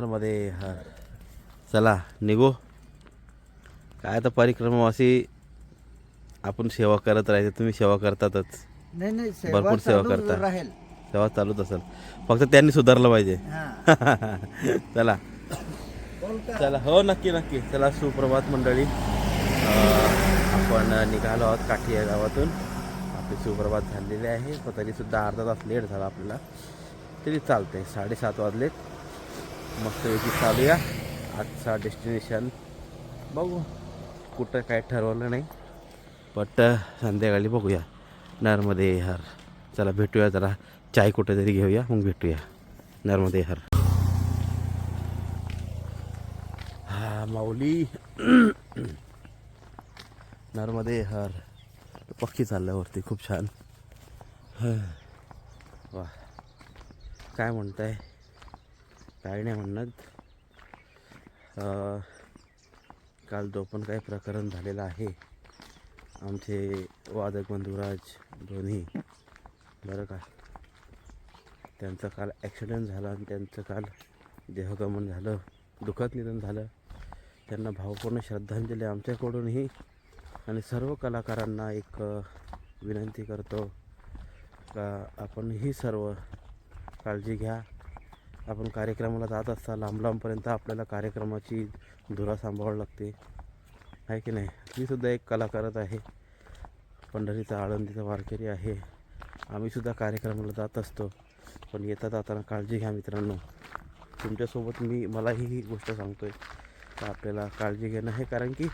नर्मदे हर. चला निघू. काय आता परिक्रमावासी आपण सेवा करत राहायचं. तुम्ही सेवा करतातच, नाही भरपूर सेवा चालूच करता. राहील. सेवा चालूच असेल, फक्त त्यांनी सुधारलं पाहिजे. चला चला, हो नक्की नक्की. चला सुप्रभात मंडळी. आपण निघालो आहोत काठी या गावातून. आपली सुप्रभात झालेली आहे. पण तरीसुद्धा अर्धा तास लेट झाला आपल्याला, तरी चालते. 7:30 वाजलेत. मस्तपैकी चालूया. आजचा डेस्टिनेशन बघू, कुठं काय ठरवलं नाही, बट संध्याकाळी बघूया. नर्मदे हर. चला भेटूया, जरा चाय कुठेतरी घेऊया, मग भेटूया. नर्मदे हर. हा माऊली. नर्मदे हर. पक्षी चाललं वरती, खूप छान. वा, काय म्हणताय? काय नाही म्हणत. काल जो पण काही प्रकरण झालेलं आहे, आमचे वादक बंधुराज दोन्ही, बरं का, त्यांचं काल ॲक्सिडेंट झाला आणि त्यांचं काल देहगमन झालं, दुःखद निधन झालं. त्यांना भावपूर्ण श्रद्धांजली आमच्याकडूनही. आणि सर्व कलाकारांना एक विनंती करतो का आपणही सर्व काळजी घ्या. आपण कार्यक्रमाला जात असता लांब लांबपर्यंत आपल्याला कार्यक्रमाची धुरा सांभाळावी लागते, आहे की नाही. मी सुद्धा एक कलाकारच आहे, पंढरीचा आळंदीचा वारकरी आहे. आम्हीसुद्धा कार्यक्रमाला जात असतो, पण येता जाताना काळजी घ्या मित्रांनो. तुमच्यासोबत मलाही ही गोष्ट सांगतो आहे तर आपल्याला काळजी घेणं आहे. कारण की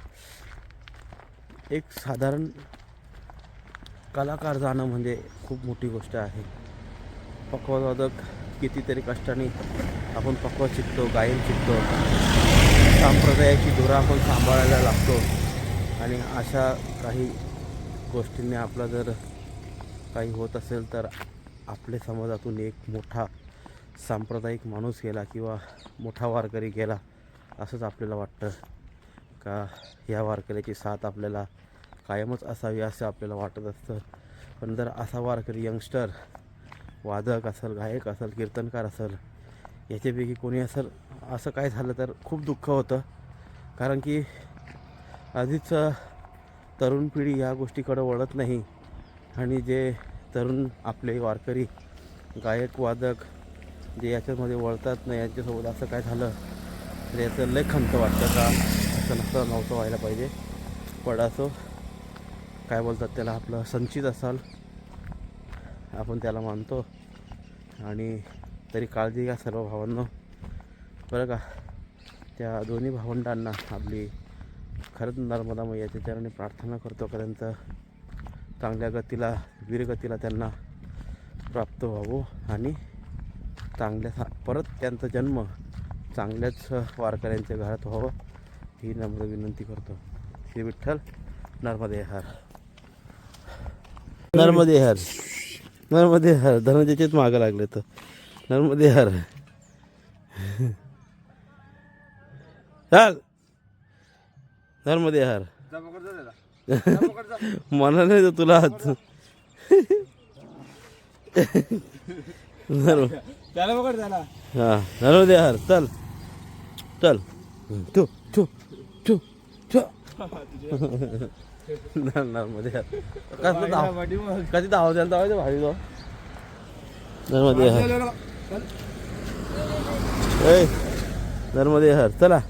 एक साधारण कलाकार जाणं म्हणजे खूप मोठी गोष्ट आहे. पक्वावादक कितीतरी कष्टाने आपण पक्वा शिकतो, गायन शिकतो, संप्रदायाची धुरा आपण सांभाळायला लागतो. आणि अशा काही गोष्टींनी आपला जर काही होत असेल तर आपल्या समाजातून एक मोठा सांप्रदायिक माणूस गेला किंवा मोठा वारकरी गेला असंच आपल्याला वाटतं. का ह्या वारकऱ्याची साथ आपल्याला कायमच असावी असं आपल्याला वाटत असतं. पण जर असा वारकरी यंगस्टर, वादक असेल, गायक असेल, कीर्तनकार असेल, याच्यापैकी कोणी असेल, असं काय झालं तर खूप दुःख होतं. कारण की आधीच तरुण पिढी या गोष्टीकडं वळत नाही. आणि जे तरुण आपले वारकरी, गायक, वादक जे याच्यामध्ये वळतात नाही, यांच्यासोबत असं काय झालं तर याचं लय खंत वाटतं का असं नव्हतं व्हायला पाहिजे. पण असो, काय बोलतात त्याला, आपलं संचित असाल आपण त्याला मानतो. आणि तरी काळजी घ्या सर्व भावांनो, बरं का. त्या दोन्ही भावंडांना आपली खरंच नर्मदा मैयाच्या चरणी प्रार्थना करतो का त्यांचं चांगल्या गतीला, वीरगतीला त्यांना प्राप्त व्हावं आणि चांगल्या परत त्यांचा जन्म चांगल्याच वारकऱ्यांच्या घरात व्हावं, ही नम्र विनंती करतो. श्री विठ्ठल. नर्मदे हर. नर्मदे हर. नर्मदे हर. धनंजयचेच मागं लागले तर नर्मदे हर. चाल. नर्मदे हर. मला नाही तर तुला हां नर्मदे हर. चल चल. ठो ठो ठो ठो. नर्मदे हर. कधी धाव द्यायला धावायचं भावी जाऊ. नर्मदे हर. ए नर्मदे हर. चला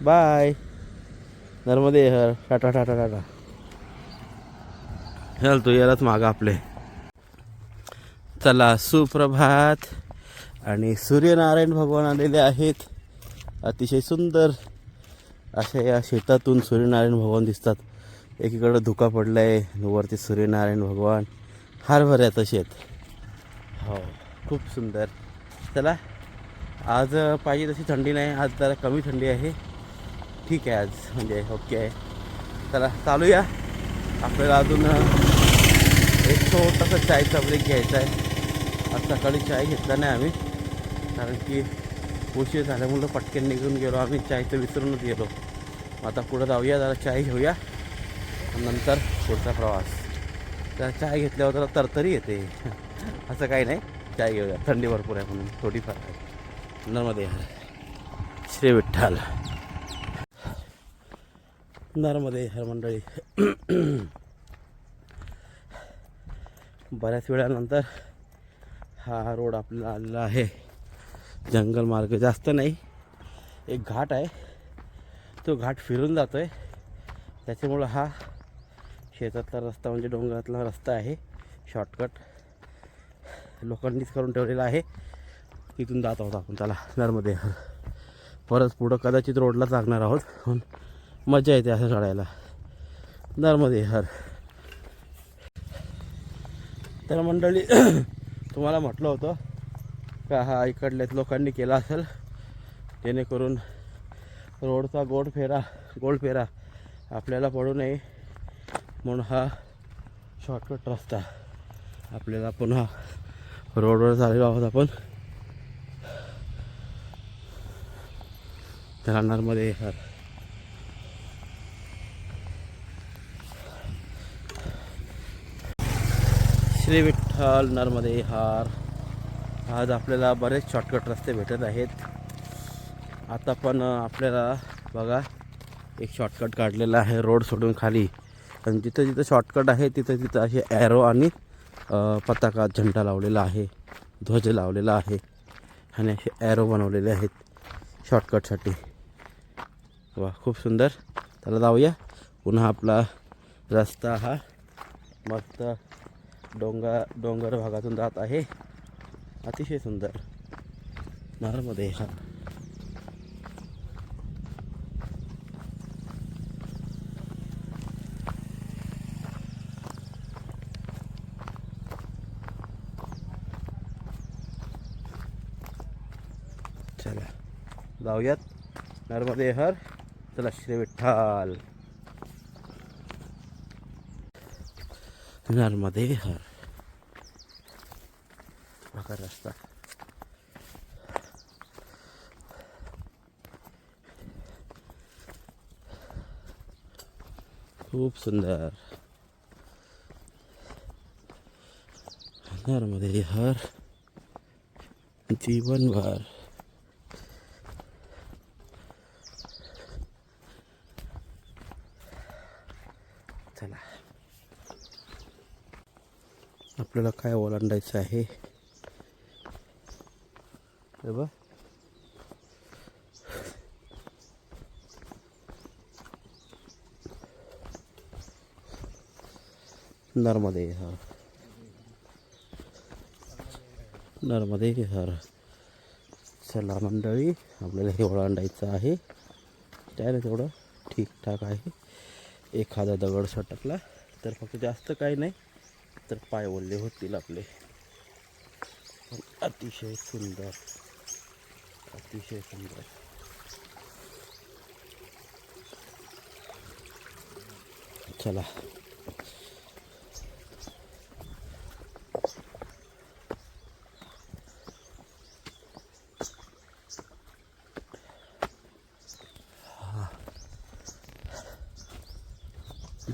बाय. नर्मदे हर. टाटा टाटा टाटा. चल तू यालाच मागं आपले. चला सुप्रभात. आणि सूर्यनारायण भगवान आलेले आहेत. अतिशय सुंदर अशा या शेतातून सूर्यनारायण भगवान दिसतात. एकीकडं धुका पडला आहे, वरती सूर्यनारायण भगवान, हरभऱ्याचं शेत. हो खूप सुंदर. चला आज पाहिजे तशी थंडी नाही, आज जरा कमी थंडी आहे. ठीक आहे आज, म्हणजे ओके आहे. चला चालूया. आपल्याला अजून एक छोटासा चायचा ब्रेक घ्यायचा आहे. आज सकाळी चाय घेतला नाही आम्ही, कारण की उशीर झाल्यामुळं पटकन निघून गेलो आम्ही, चायचं विसरूनच गेलो. आता पुढं जाऊया, जरा चाय घेऊया नंतर पुढचा प्रवास. तर चाय घेतल्यावर जरा तरतरी येते. असं काही नाही, चाय घेऊया, थंडी भरपूर आहे म्हणून थोडीफार आहे. नर्मदे हर. श्री विठ्ठल. नर्मदे हर मंडळी. बऱ्याच वेळानंतर हा रोड आपल्याला आलेला आहे. जंगल मार्ग जास्त नाही, एक घाट आहे, तो घाट फिरून जातो आहे. त्याच्यामुळं हा शेतातला रस्ता म्हणजे डोंगरातला रस्ता आहे. शॉर्टकट लोकांनीच करून ठेवलेला आहे. तिथून जात आहोत आपण त्याला नर्मदे हर. परत पुढं कदाचित रोडलाच लागणार आहोत, पण मजा येते असं चढायला. नर्मदे हर. तर मंडळी तुम्हाला म्हटलं होतं का हा इकडल्याच लोकांनी केला असेल, जेणेकरून रोडचा गोलफेरा आपल्याला पडू नये म्हणून हा शॉर्टकट रस्ता. आपल्याला पुन्हा रोडवर चाललेलो आहोत आपण. त्याला नर्मदे हर. श्री विठ्ठल नर्मदे हर. आज आपल्याला बरेच शॉर्टकट रस्ते भेटत आहेत. आता पण आपल्याला बघा एक शॉर्टकट काढलेला आहे रोड सोडून खाली, आणि जिथं जिथं शॉर्टकट आहे तिथं असे ॲरो आणि पताका झेंडा लावलेला आहे, ध्वज लावलेला आहे, आणि असे ॲरो बनवलेले आहेत शॉर्टकटसाठी. वा खूप सुंदर. त्याला जाऊया. पुन्हा आपला रस्ता हा मस्त डोंगर भागातून जात आहे. अतिशय सुंदर. नर्मदे हर. चला जाऊयात नर्मदे हर. चला श्री विठ्ठल. नर्मदे हर. बघा रस्ता. खूप सुंदर. नर्मदे हर जीवनभर. चला आपल्याला काय ओलांडायचं आहे हे बघ. नर्मदे हर. नर्मदे हर. चला मंडळी आपल्याला हे ओलांडायचं आहे. त्याने थोडं ठीकठाक आहे. एखादा दगड सटकला तर फक्त जास्त काही नाही, तर पाय ओले होतील आपले. अतिशय सुंदर, अतिशय सुंदर. चला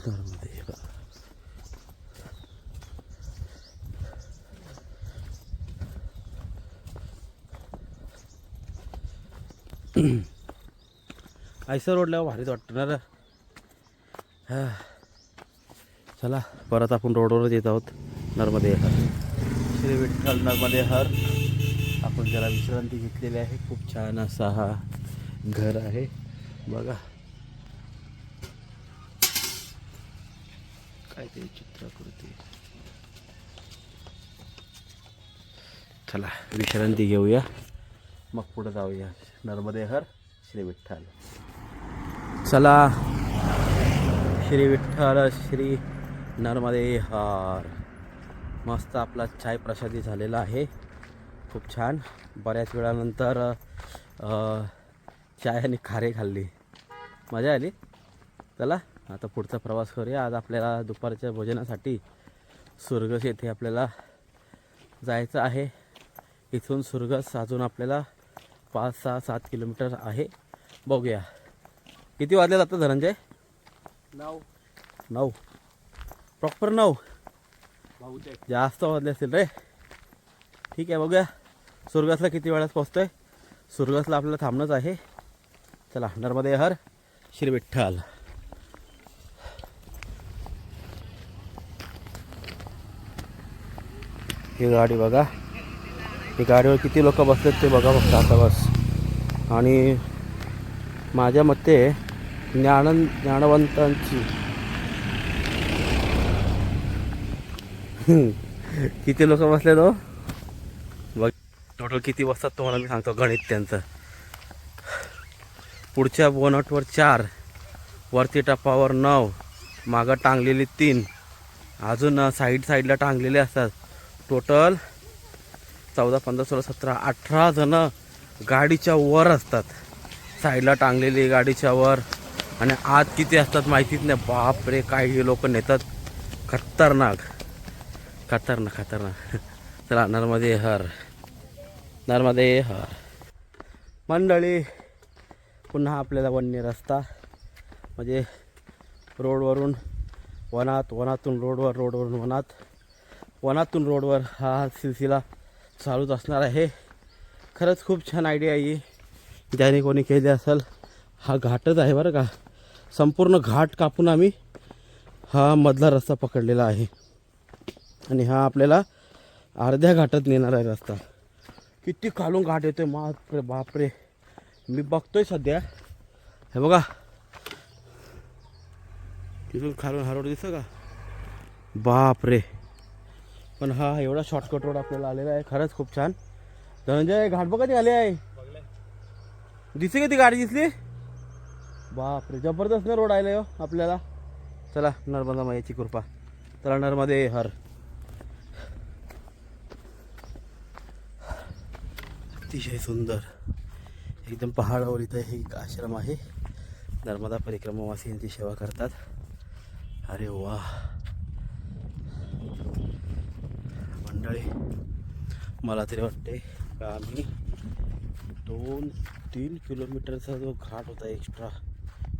नर्मदे हर. आयसर रोडला भारीच वाटतं ना. चला परत आपण रोडवरच येत आहोत. नर्मदे हर. श्री विठ्ठल नर्मदे हर. आपण जरा विश्रांती घेतलेली आहे. खूप छान असा हा घर आहे बघा. काय ते चित्राकृती. चला विश्रांती घेऊया, मग पुढे जाऊया. नर्मदे हर. श्री विठ्ठल. चला श्री विठ्ठल श्री नर्मदे हर. मस्त आपला चाय प्रसादी झालेला आहे. खूप छान. बऱ्याच वेळानंतर चाय आणि खारे खाल्ली, मजा आली. चला आता पुढचा प्रवास करूया. आज आपल्याला दुपारच्या भोजनासाठी सुरगस येथे आपल्याला जायचं आहे. इथून सुरगस अजून आपल्याला 5-6-7 किलोमीटर आहे. बघूया किती वाजले जातं धनंजय. 9 प्रॉपर 9. जास्त वाजले असतील रे. ठीक आहे बघूया सुरगसला किती वेळात पोहोचतोय. सुरगसला आपल्याला थांबणंच आहे. चला नर्मदे हर श्री विठ्ठल. ही गाडी बघा, ही गाडीवर किती लोक बसलेत ते बघा फक्त आता बस. आणि माझ्या मते ज्ञानवंतांची किती लोक बसले तो बघ. टोटल किती बसतात तुम्हाला मी सांगतो गणित त्यांचं. पुढच्या बोनटवर 4, वरती टप्पावर 9, मागं टांगलेली 3, अजून साईडला टांगलेले असतात. टोटल 14, 15, 16, 17, 18 जण गाडीच्या वर असतात. साईडला टांगलेली गाडीच्या वर. आणि आत किती असतात माहितीच नाही. बापरे, काही लोक नेतात. खतरनाक खतरनाक खतरनाक. चला नर्मदे हर, नर्मदे हर. मंडळी, पुन्हा आपल्याला वन्य रस्ता म्हणजे रोडवरून वनात, वनातून रोडवर, रोडवरून वनात, वनातून रोडवर हा सिलसिला चालूच असणार आहे. खरंच खूप छान आयडिया आहे ही, ज्याने कोणी केली असेल. हा घाटच आहे बरं का, संपूर्ण घाट कापून आम्ही हा मधला रस्ता पकडलेला आहे. आणि हा आपल्याला अर्ध्या घाटात नेणार आहे रस्ता. किती खालून घाट येतोय बापरे बापरे. मी बघतोय सध्या, हे बघा तिथून खालून हा रोड दिसतो का, बापरे. पण हा एवढा शॉर्टकट रोड आपल्याला आलेला आहे. खरंच खूप छान. धनंजय, घाट बघा ती आली आहे, दिसते का ती गाडी दिसली. बापरे, जबरदस्त ना रोड आले हो आपल्याला. चला नर्मदा माईची कृपा. चला नर्मदे हर. अतिशय सुंदर एकदम पहाडावर इथं हे एक आश्रम आहे. नर्मदा परिक्रमावासी यांची सेवा करतात. अरे वा मंडळी, मला तरी वाटते का आम्ही 2-3 किलोमीटरचा जो घाट होता एक्स्ट्रा,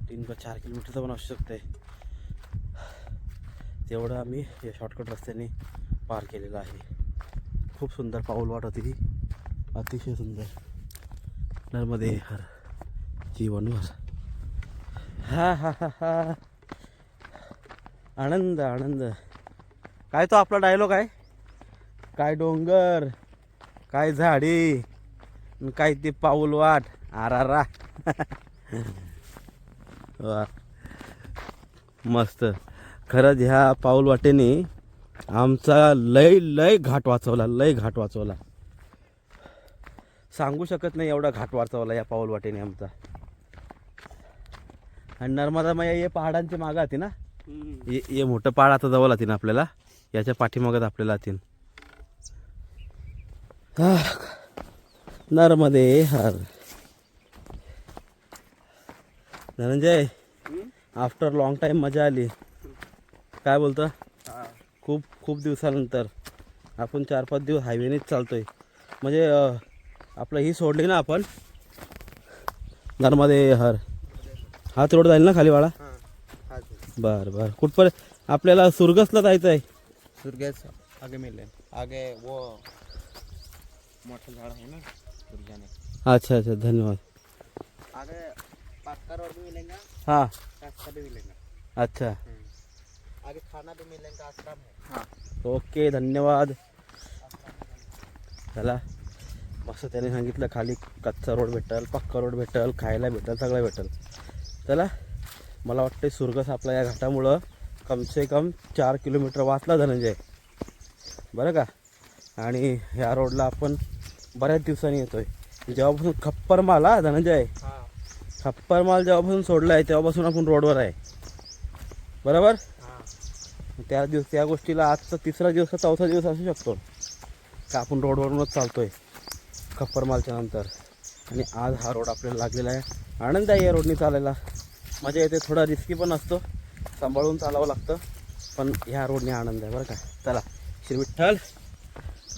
3 का 4 किलोमीटरचा पण असू शकते, तेवढं आम्ही या शॉर्टकट रस्त्याने पार केलेलं आहे. खूप सुंदर पाऊल वाट होती ही, अतिशय सुंदर. नर्मदे हर जीवनवर. हा हा हा हा, आनंद आनंद. काय तो आपला डायलॉग आहे, काय डोंगर, काय झाडी, काय ते पाऊल वाट. आरा वा मस्त. खरंच ह्या पाऊल वाटेने आमचा लय घाट वाचवला, लय घाट वाचवला. सांगू शकत नाही एवढा घाट वाचवला या पाऊल वाटेने आमचा. आणि नर्मदा मैया हे पहाडांच्या मागं होती ना, हे मोठं पहाड आता जवळ येते ना आपल्याला, याच्या पाठीमागत आपल्याला येतील. नर्मदे हर. धनंजय, आफ्टर लॉंग टाइम मजा आली. काय बोलतो? खूप खूप दिवसानंतर आपण 4-5 दिवस हायवेनेच चालतोय. म्हणजे आपलं ही सोडली ना आपण, नर्मदे हर. हाच रोड जाईल ना खाली वाळा. बर बर. कुठपर्यंत आपल्याला सुरगसला जायचं आहे? सुरगस आगे मिले, आगे वो मोठं झाड आहे ना दुर्गाने. अच्छा अच्छा, धन्यवाद. आगे पक्का रोड भी मिलेगा, हाँ रास्ता भी मिलेगा. अच्छा, आगे खाना भी मिलेगा, आश्रम है. हाँ ओके धन्यवाद. चला मस्त त्याने सांगितलं, खाली कच्चा रोड भेटेल, पक्का रोड भेटेल, खायला भेटेल, सगळं भेटेल. चला, मला वाटतं सुरगस आपला या घाटामुळं कमसे कम 4 किलोमीटर वाचला धनंजय, बरं का. आणि ह्या रोडला आपण बऱ्याच दिवसांनी येतोय. जेव्हापासून खप्परमाल, हा धनंजय, खप्परमाल जेव्हापासून सोडला आहे तेव्हापासून आपण रोडवर आहे, बरोबर. त्या गोष्टीला आजचा 3रा दिवस का 4था दिवस असू शकतो का आपण रोडवरूनच चालतोय खप्परमालच्या नंतर. आणि आज हा रोड आपल्याला लागलेला आहे. आनंद आहे या रोडने चालायला, मजा येते. थोडा रिस्की पण असतो, सांभाळून चालावं लागतं, पण ह्या रोडने आनंद आहे बरं का. चला श्री विठ्ठल,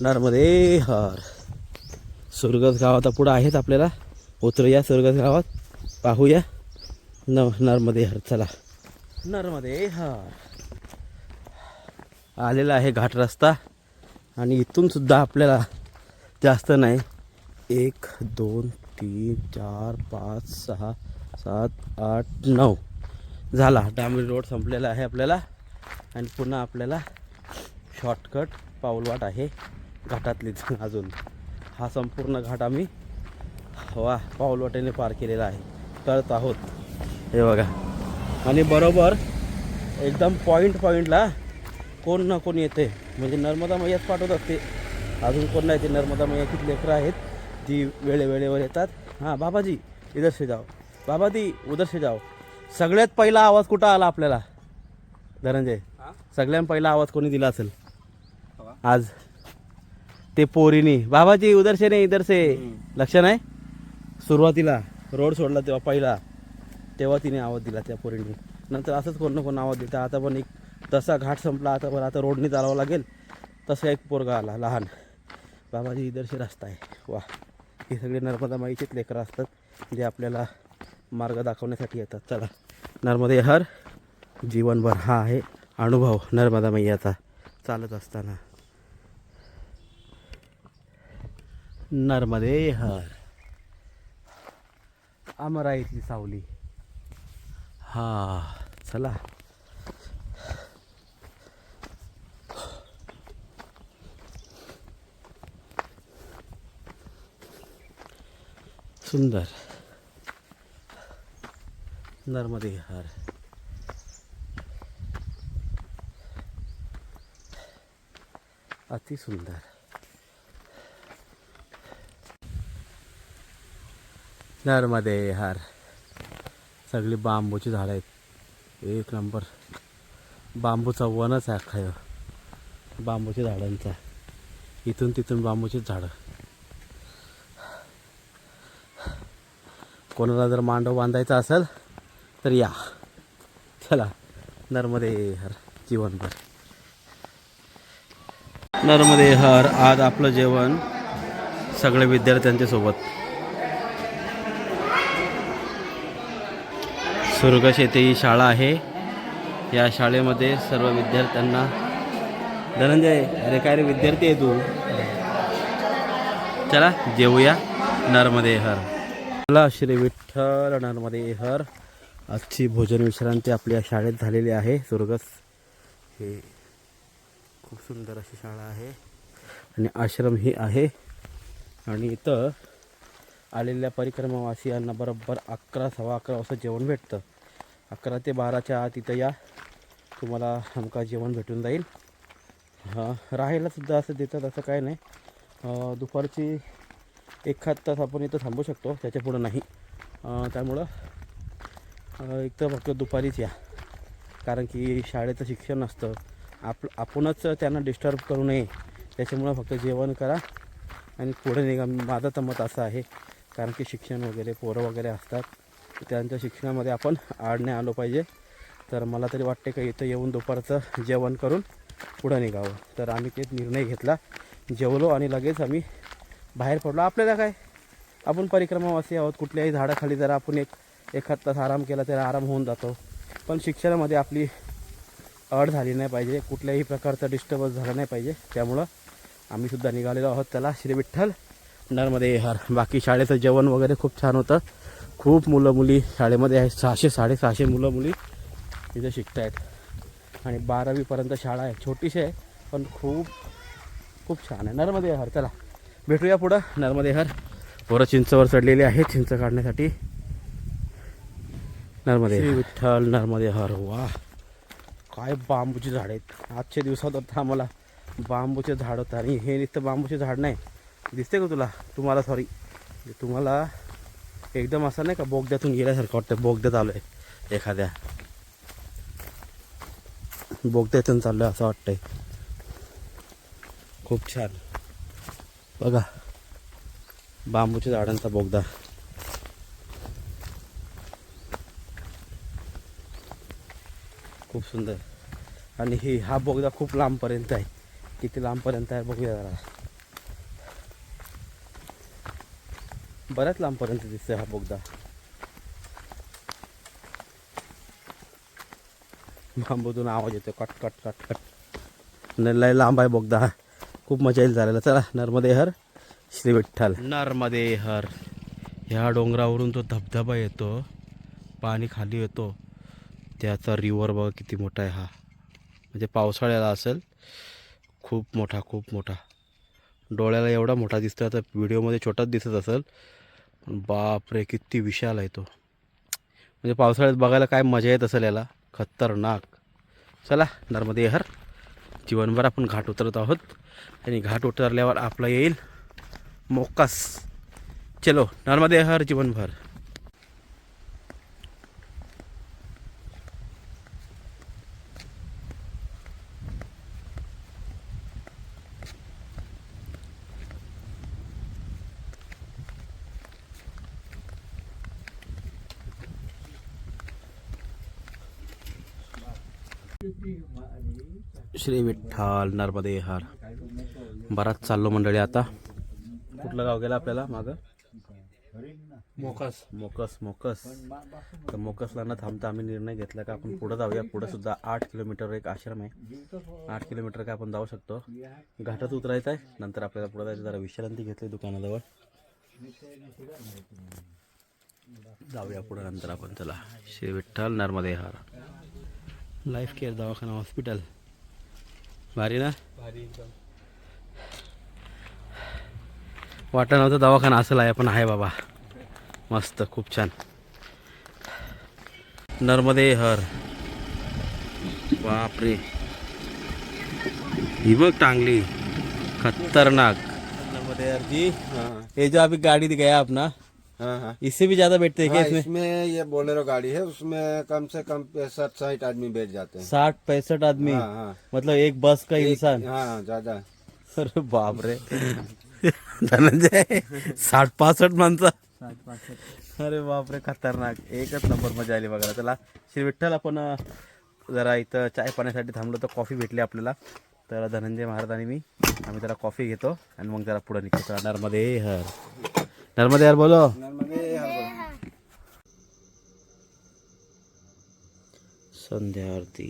नर्मदे हर. सुरगस गावात पुढं आहेत आपल्याला, उतरूया सुरगस गावात, पाहूया नर्मदे हर. चला नर्मदे हर. आलेला आहे घाट रस्ता. आणि इथून सुद्धा आपल्याला जास्त नाही, 1 2 3 4 5 6 7, 8, 9 झाला. डांबरी रोड संपलेला आहे आपल्याला आणि पुन्हा आपल्याला शॉर्टकट पाऊलवाट आहे घाटातलीच. अजून हा संपूर्ण घाट आम्ही पाऊलवाटेने पार केलेला आहे, करत आहोत. हे बघा, आणि बरोबर एकदम पॉईंटला कोण ना कोण येते, म्हणजे नर्मदा मैयाच पाठवत असते. अजून कोण नाही, ते नर्मदा मैयाची लेकरं आहेत जी वेळेवर येतात. हां बाबाजी इधर से जाओ, बाबाजी उधर से जाओ. सगळ्यात पहिला आवाज कुठं आला आपल्याला धनंजय? सगळ्यात पहिला आवाज कोणी दिला असेल आज? ते पोरीनी, बाबाजी उधर से नाही इधर से. लक्ष नाही? सुरुवातीला रोड सोडला तेव्हा तिने आवाज दिला त्या पोरींनी. नंतर असंच कोण ना कोण आवाज देतं. आता पण एक तसा घाट संपला, आता रोडनी चालावं लागेल. तसा एक पोरगा आला लहान, बाबाजी इधर से रस्ता आहे. वा, हे सगळे नर्मदा माईचेच लेकरं असतात जे आपल्याला मार्ग दाखवण्यासाठी येतात. चला, नर्मदे हर जीवनभर हा आहे अनुभव नर्मदा मैयाचा चालत असताना. नर्मदे हर, अमराईतली सावली. हा चला, सुंदर नर्मदे हर. अति सुंदर. नर्मदे हर. सगळी बांबूची झाडं आहेत, एक नंबर. बांबूचा वनच आहे अख्खा ह्यो. बांबूच्या झाडांचा, इथून तिथून बांबूचीच झाडं. कोणाला जर मांडव बांधायचा असेल तर या. चला, नर्मदे हर जीवनभर. नर्मदे हर. आज आपलं जेवण सगळे विद्यार्थ्यांच्या सोबत. सुरगश येथे ही शाळा आहे. या शाळेमध्ये सर्व विद्यार्थ्यांना, धनंजय अरे काय रे विद्यार्थी आहे तू, चला जेवूया. नर्मदे हर. चला, श्री विठ्ठल नर्मदे हर. आजची भोजन विश्रांती आपल्या शाळेत झालेली आहे. सुरगस हे खूप सुंदर अशी शाळा आहे आणि आश्रम ही आहे. आणि इथं आलेल्या परिक्रमावासियांना बरोबर 11, 11:15 वाजता जेवण भेटतं. 11 ते 12च्या आत इथं या, तुम्हाला हमखास जेवण भेटून जाईल. राहायलासुद्धा असं देतात, असं काय नाही. दुपारची 1 तास आपण इथं थांबू शकतो, त्याच्या पुढं नाही. त्यामुळं एक तर फक्त दुपारीच या, कारण की शाळेचं शिक्षण असतं. आपणच त्यांना डिस्टर्ब करू नये, त्याच्यामुळं फक्त जेवण करा आणि पुढे निघा. माझं तर मत असं आहे, कारण की शिक्षण वगैरे पोरं वगैरे असतात, त्यांच्या शिक्षणामध्ये आपण आड नाही आलो पाहिजे. तर मला तरी वाटते का इथं येऊन दुपारचं जेवण करून पुढं निघावं. तर आम्ही तेच निर्णय घेतला. जेवलो आणि लगेच आम्ही बाहेर पडलो. आपल्याला काय, आपण परिक्रमावासी आहोत. कुठल्याही झाडाखाली जरा आपण एखाद तास आराम केला तर आराम होऊन जातो. पण शिक्षणामध्ये आपली अड झाली नाही पाहिजे, कुठल्याही प्रकारचा डिस्टर्बन्स झाला नाही पाहिजे. त्यामुळं आम्हीसुद्धा निघालेलो आहोत. त्याला श्री विठ्ठल नर्मदे हर. बाकी शाळेचं जेवण वगैरे खूप छान होतं. खूप मुलं मुली शाळेमध्ये आहेत. 600 650 मुलं मुली इथे शिकत आहेत आणि 12वीपर्यंत शाळा आहे. छोटीशी आहे पण खूप खूप छान आहे. नर्मदे हर. चला भेटूया पुढं. नर्मदे हर. पोरं चिंचवर चढलेली आहे चिंच काढण्यासाठी. नर्मदे श्री विठ्ठल नर्मदे हर. वा, काय बांबूची झाड आहेत. आजच्या दिवसात आता आम्हाला बांबूचे झाड होतं आणि हे नुसतं बांबूचे झाड नाही. दिसते का तुम्हाला सॉरी, तुम्हाला एकदम असं नाही का बोगद्यातून गेल्यासारखं वाटतं. बोगद्यात आलो आहे, एखाद्या बोगद्यातून चाललो आहे असं वाटतंय. खूप छान बघा, बांबूच्या झाडांचा बोगदा. खूप सुंदर. आणि हा बोगदा खूप लांबपर्यंत आहे. किती लांबपर्यंत आहे बघूया जरा. बऱ्याच लांबपर्यंत दिसतोय हा बोगदा. बांबूतून आवाज येतो कट कट कट कट. लय लांब आहे बोगदा. खूप मजा येईल झालेला. चला, नर्मदे हर श्री विठ्ठल. नर्मदे हर. ह्या डोंगरावरून तो धबधबा येतो पाणी खाली येतो त्याचा रिव्हर बघा किती मोठा आहे हा. म्हणजे पावसाळ्याला असेल. खूप मोठा डोळ्याला एवढा मोठा दिसतो. आता व्हिडिओमध्ये छोटाच दिसत असेल पण बापरे किती विशाल आहे तो. म्हणजे पावसाळ्यात बघायला काय मजा येत असेल याला. खतरनाक. चला नर्मदे हर जीवनभर आपण घाट उतरत आहोत आणि घाट उतरल्यावर आपला येईल मोक्कास. चलो नर्मदे हर जीवनभर. श्री विठ्ठल नर्मदे हर. बराच चाललो मंडळी. आता कुठलं गाव गेलं आपल्याला मागं? मोकस. तर मोकसला न थांबता आम्ही निर्णय घेतला का आपण पुढं जाऊया. पुढं सुद्धा 8 किलोमीटर एक आश्रम आहे. 8 किलोमीटर काय आपण जाऊ शकतो. घाटात उतरायचं आहे. नंतर आपल्याला पुढं जायचं. जरा विश्रांती घेतली दुकानाजवळ. जाऊया पुढं नंतर आपण. चला श्री विठ्ठल नर्मदे हर. लाईफ केअर दवाखाना हॉस्पिटल भारी ना. वाटत नव्हतं दवाखाना असेल आहे पण आहे बाबा. मस्त खूप छान. नर्मदे हर. बापरे ही बघ टांगली खतरनाक. नर्मदे हर जी. ये जो अभी गाड़ी गया अपना हाँ, इससे भी ज्यादा बैठते हैं क्या इसमें? इसमें ये बोलेरो गाड़ी है, उसमें कम से कम 65-60 आदमी बैठ जाते हैं। 60-65 आदमी. हाँ, मतलब एक बस का इंसान. हाँ ज्यादा। अरे बाप रे. धनंजय 60-65 माणसं. अरे बाप रे खतरनाक. एकच नंबर मजा आली बघायला. चला श्री विठ्ठल आपण जरा इथं चाय पाण्यासाठी थांबलो तर कॉफी भेटली आपल्याला. तर धनंजय महाराज आणि मी आम्ही जरा कॉफी घेतो आणि मग जरा पुढे निघतो. नर्मदे हर. नर्मदे हर बोलो. नर्मदे हर. संध्या आरती.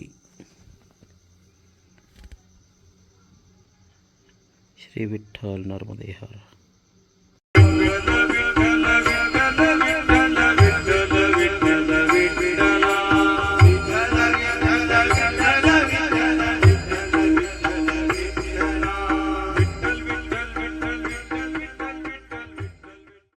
श्री विठ्ठल नर्मदे हर.